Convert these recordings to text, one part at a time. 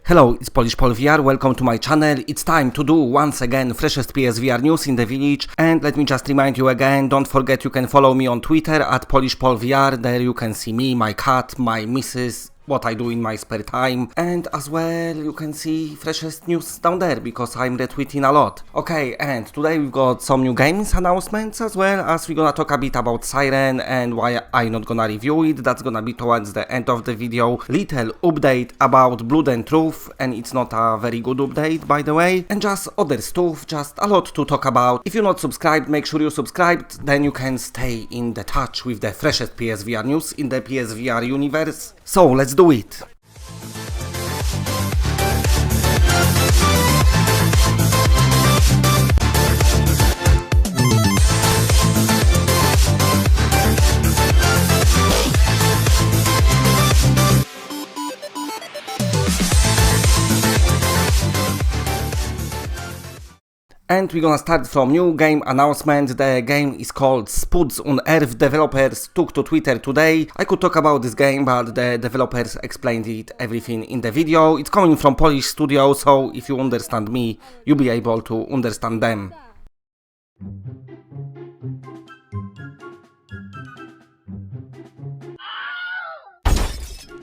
Hello, it's Polish Pol VR, welcome to my channel. It's time to do once again freshest PSVR news in the village, and let me just remind you again, don't forget you can follow me on Twitter at Polish Pol VR. There you can see me, my cat, my missus, what I do in my spare time, and as well you can see freshest news down there because I'm retweeting a lot. Okay, and today we've got some new games announcements as well as we're gonna talk a bit about Siren and why I'm not gonna review it. That's gonna be towards the end of the video. Little update about Blood and Truth, and it's not a very good update by the way, and just other stuff, just a lot to talk about. If you're not subscribed, make sure you're subscribed, then you can stay in the touch with the freshest PSVR news in the PSVR universe. So let's do it. And we're gonna start from new game announcement. The game is called Spuds. UNEARTHED developers took to Twitter today. I could talk about this game, but the developers explained it everything in the video. It's coming from Polish studio, so if you understand me, you'll be able to understand them.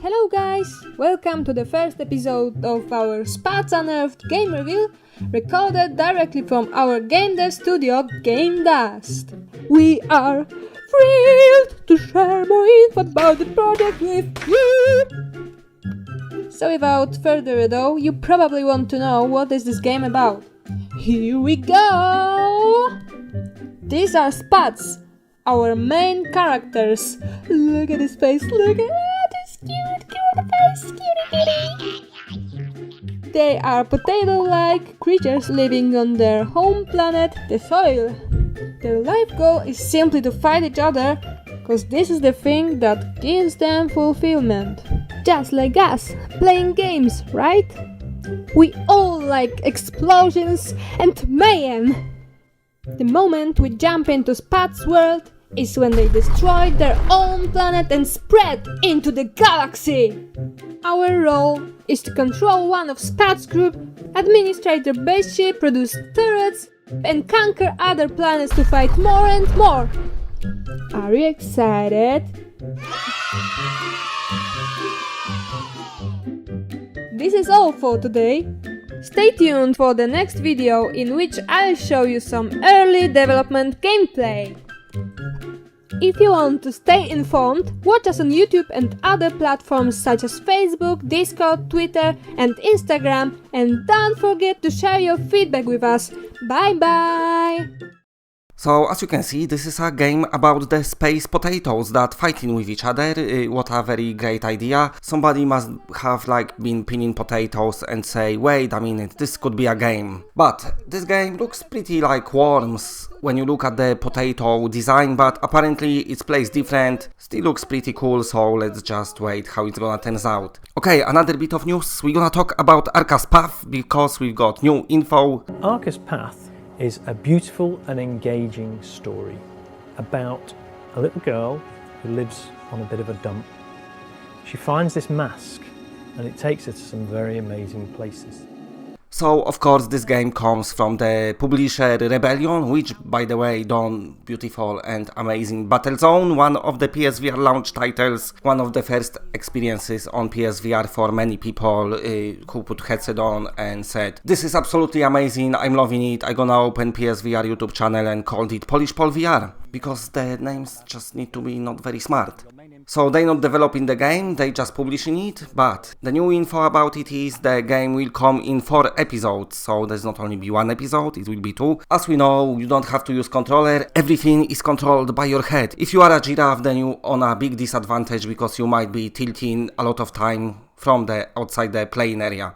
Hello guys! Welcome to the first episode of our Spuds Unearthed game review, recorded directly from our game dev studio, Game Dust. We are thrilled to share more info about the project with you! So without further ado, you probably want to know what is this game about. Here we go! These are Spuds, our main characters. Look at his face, look at this cute face, cutie. They are potato-like creatures living on their home planet, the soil. Their life goal is simply to fight each other, cause this is the thing that gives them fulfillment. Just like us, playing games, right? We all like explosions and mayhem. The moment we jump into Spuds' world is when they destroy their own planet and spread into the galaxy. Our role is to control one of Spuds' group, administrate their base ship, produce turrets, and conquer other planets to fight more and more. Are you excited? This is all for today. Stay tuned for the next video in which I'll show you some early development gameplay. If you want to stay informed, watch us on YouTube and other platforms such as Facebook, Discord, Twitter and Instagram, and don't forget to share your feedback with us. Bye bye! So, as you can see, this is a game about the space potatoes that fighting with each other. What a very great idea. Somebody must have been pinning potatoes and say, wait a minute, this could be a game. But this game looks pretty like Worms when you look at the potato design, but apparently it's placed different. Still looks pretty cool, so let's just wait how it's gonna turn out. Okay, another bit of news. We're gonna talk about Arcas Path because we've got new info. Arcas Path is a beautiful and engaging story about a little girl who lives on a bit of a dump. She finds this mask and it takes her to some very amazing places. So, of course, this game comes from the publisher Rebellion, which, by the way, done beautiful and amazing Battlezone, one of the PSVR launch titles, one of the first experiences on PSVR for many people who put headset on and said, this is absolutely amazing, I'm loving it, I'm gonna open PSVR YouTube channel and called it Polish Pol VR, because the names just need to be not very smart. So they're not developing the game, they just publishing it, but the new info about it is the game will come in 4 episodes, so there's not only be 1 episode, it will be 2. As we know, you don't have to use controller, everything is controlled by your head. If you are a giraffe, then you're on a big disadvantage because you might be tilting a lot of time from the outside the playing area.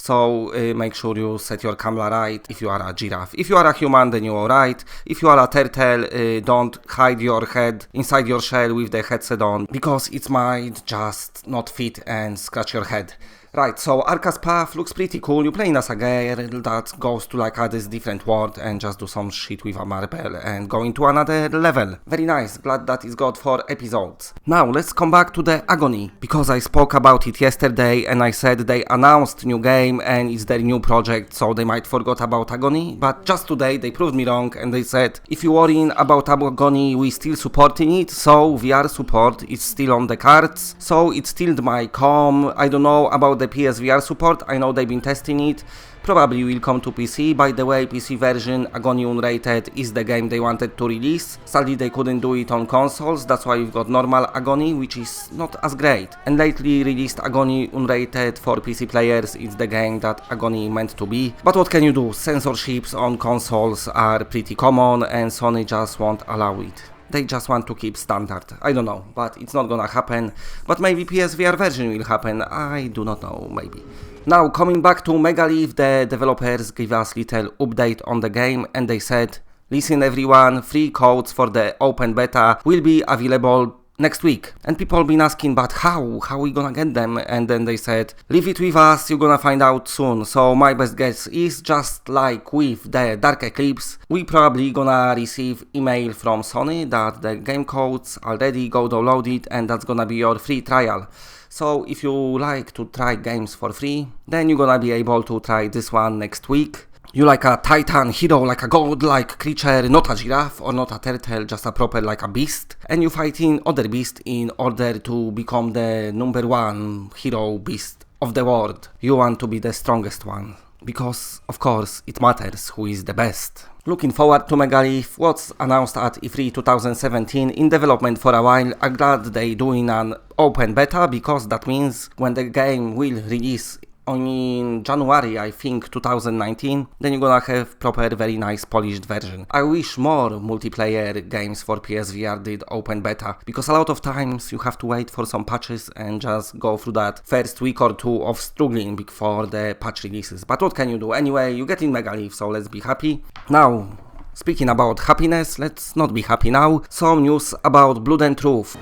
So make sure you set your camera right if you are a giraffe. If you are a human, then you're alright. If you are a turtle, don't hide your head inside your shell with the headset on, because it might just not fit and scratch your head. Right, so Arcas Path looks pretty cool. You play as a girl that goes to like this different world and just do some shit with a marble and go into another level. Very nice, glad that it's got 4 episodes. Now let's come back to the Agony, because I spoke about it yesterday and I said they announced new game and it's their new project, so they might forgot about Agony, but just today they proved me wrong and they said if you worrying about Agony, we still supporting it, so VR support is still on the cards, so it still might come. I don't know about the PSVR support, I know they've been testing it, probably will come to PC. By the way, PC version Agony UNEARTHED is the game they wanted to release, sadly they couldn't do it on consoles, that's why we've got normal Agony, which is not as great. And lately released Agony UNEARTHED for PC players is the game that Agony meant to be, but what can you do, censorships on consoles are pretty common and Sony just won't allow it. They just want to keep standard. I don't know, but it's not gonna happen. But maybe PSVR version will happen. I do not know, maybe. Now, coming back to MEGALITH, the developers gave us little update on the game and they said, listen everyone, free codes for the open beta will be available next week. And people been asking, but how we gonna get them? And then they said, leave it with us, you're gonna find out soon. So my best guess is just like with the Dark Eclipse, we probably gonna receive email from Sony that the game codes already go download it and that's gonna be your free trial. So if you like to try games for free, then you're gonna be able to try this one next week. You like a titan hero, like a god-like creature, not a giraffe or not a turtle, just a proper like a beast. And you fighting other beasts in order to become the number 1 hero beast of the world. You want to be the strongest one, because of course it matters who is the best. Looking forward to MEGALITH, what's announced at E3 2017, in development for a while. I'm glad they doing an open beta, because that means when the game will release in January, I think, 2019, then you're gonna have proper, very nice, polished version. I wish more multiplayer games for PSVR did open beta, because a lot of times you have to wait for some patches and just go through that first week or 2 of struggling before the patch releases. But what can you do? Anyway, you get in MEGALITH, so let's be happy. Now, speaking about happiness, let's not be happy now. Some news about Blood and Truth.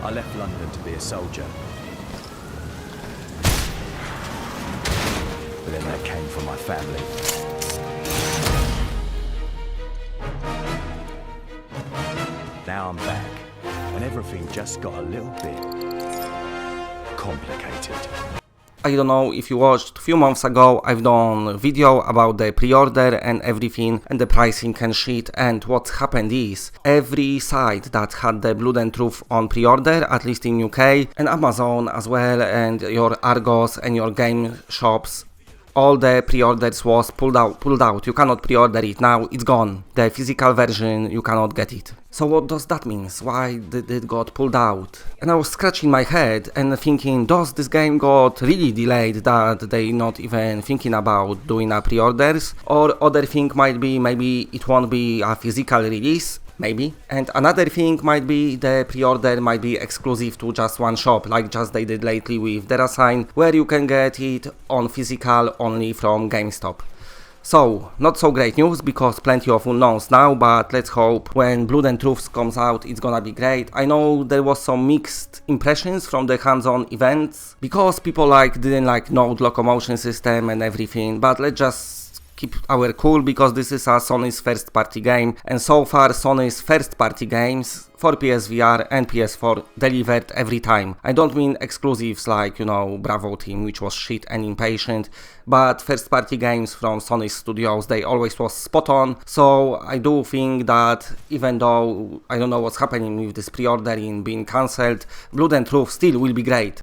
I left London to be a soldier. But then that came from my family. Now I'm back, and everything just got a little bit complicated. I don't know if you watched, a few months ago I've done a video about the pre-order and everything and the pricing and shit, and what happened is every site that had the Blood and Truth on pre-order, at least in UK, and Amazon as well, and your Arcas and your game shops, all the pre-orders was pulled out. You cannot pre-order it now, it's gone. The physical version, you cannot get it. So what does that mean? Why did it got pulled out? And I was scratching my head and thinking, does this game got really delayed that they not even thinking about doing a pre-orders? Or other thing might be, maybe it won't be a physical release? Maybe. And another thing might be the pre-order might be exclusive to just one shop, like just they did lately with Derasign, where you can get it on physical only from GameStop. So, not so great news, because plenty of unknowns now, but let's hope when Blood and Truth comes out it's gonna be great. I know there was some mixed impressions from the hands-on events, because people didn't know the locomotion system and everything, but let's just keep our cool, because this is a Sony's first party game, and so far Sony's first party games for PSVR and PS4 delivered every time. I don't mean exclusives like, Bravo Team, which was shit and impatient, but first party games from Sony studios, they always was spot on. So I do think that even though I don't know what's happening with this pre-ordering being cancelled, Blood and Truth still will be great.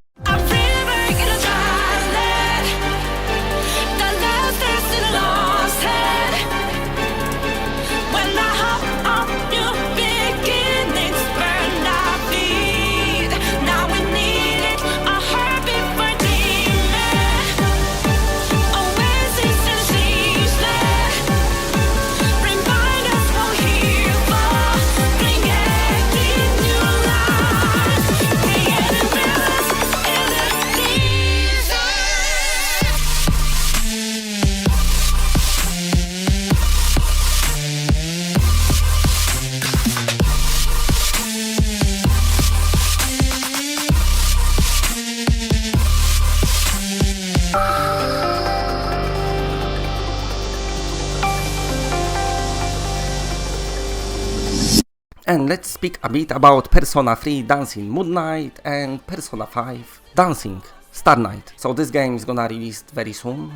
And let's speak a bit about Persona 3 Dancing Moon Knight and Persona 5 Dancing STARNIGHT. So this game is gonna release very soon,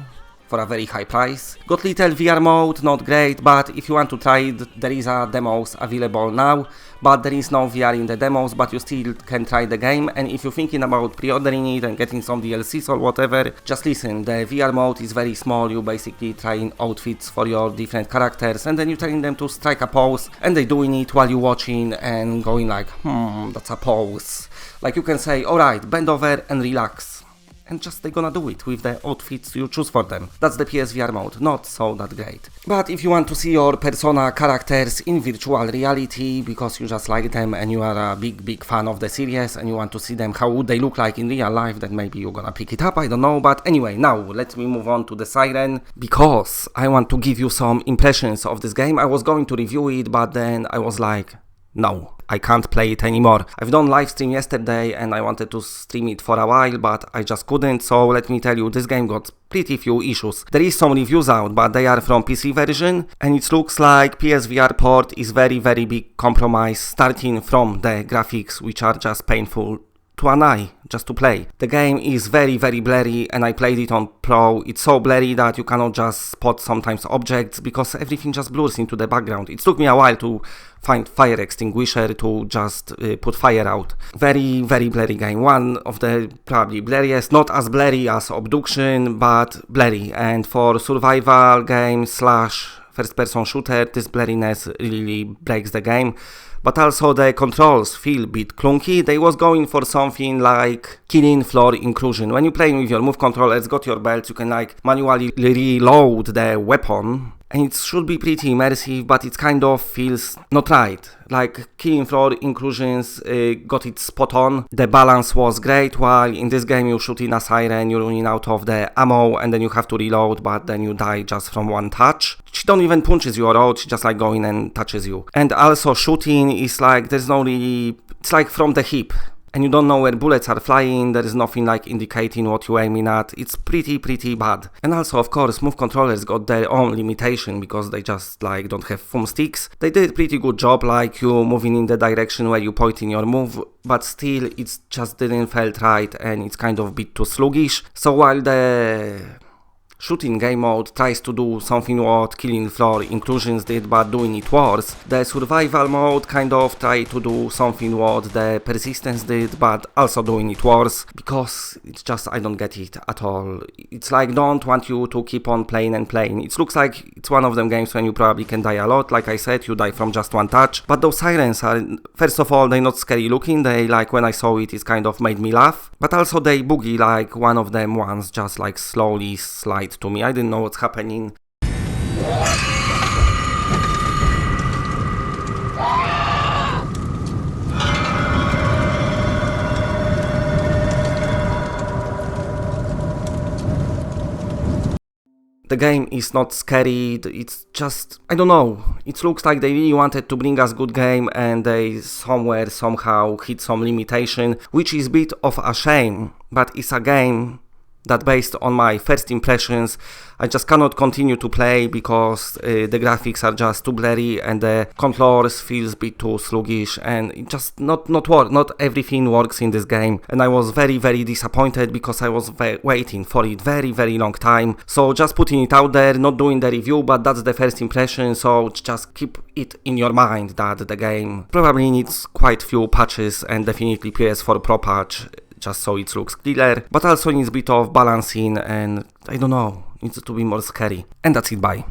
for a very high price. Got little VR mode, not great, but if you want to try it, there is a demos available now, but there is no VR in the demos, but you still can try the game. And if you're thinking about pre-ordering it and getting some DLCs or whatever, just listen, the VR mode is very small. You basically trying outfits for your different characters, and then you're telling them to strike a pose, and they doing it while you're watching and going like, that's a pose. Like you can say, alright, bend over and relax. And just they're gonna do it with the outfits you choose for them. That's the PSVR mode, not so that great. But if you want to see your Persona characters in virtual reality, because you just like them and you are a big fan of the series and you want to see them how would they look like in real life, then maybe you're gonna pick it up, I don't know. But anyway, now let me move on to the Siren, because I want to give you some impressions of this game. I was going to review it, but then I was like, no, I can't play it anymore. I've done live stream yesterday and I wanted to stream it for a while, but I just couldn't. So let me tell you, this game got pretty few issues. There is some reviews out, but they are from PC version, and it looks like PSVR port is very big compromise, starting from the graphics, which are just painful to an eye just to play. The game is very blurry, and I played it on Pro. It's so blurry that you cannot just spot sometimes objects because everything just blurs into the background. It took me a while to find fire extinguisher to just put fire out. Very blurry game. One of the probably blurriest, not as blurry as Obduction, but blurry. And for survival game / first person shooter, this blurriness really breaks the game. But also the controls feel a bit clunky. They was going for something like killing floor inclusion. When you're playing with your move controller, it's got your belt, you can like manually reload the weapon. And it should be pretty immersive, but it kind of feels not right. Like killing floor inclusions got it spot on. The balance was great, while in this game you shoot in a siren, you're running out of the ammo and then you have to reload, but then you die just from one touch. She don't even punches you out, she just like going and touches you. And also shooting is like, there's no really, it's like from the hip. And you don't know where bullets are flying, there is nothing like indicating what you're aiming at. It's pretty bad. And also, of course, move controllers got their own limitation because they just like don't have thumbsticks. They did a pretty good job, like you moving in the direction where you pointing your move, but still it just didn't felt right and it's kind of a bit too sluggish. So while the shooting game mode tries to do something what killing floor inclusions did, but doing it worse. The survival mode kind of tried to do something what the persistence did, but also doing it worse, because it's just, I don't get it at all. It's like, don't want you to keep on playing and playing. It looks like it's one of them games when you probably can die a lot. Like I said, you die from just one touch. But those sirens are, first of all, they're not scary looking. They, like, when I saw it, it kind of made me laugh. But also they boogie, like one of them ones just like slowly slide to me. I didn't know what's happening. The game is not scary, it's just, I don't know, it looks like they really wanted to bring us good game and they somehow hit some limitation, which is a bit of a shame, but it's a game that based on my first impressions, I just cannot continue to play because the graphics are just too blurry and the controls feels a bit too sluggish, and it just not everything works in this game. And I was very disappointed because I was waiting for it very long time. So just putting it out there, not doing the review, but that's the first impression, so just keep it in your mind that the game probably needs quite few patches and definitely PS4 Pro patch, just so it looks clearer, but also needs a bit of balancing and I don't know, needs to be more scary. And that's it, bye.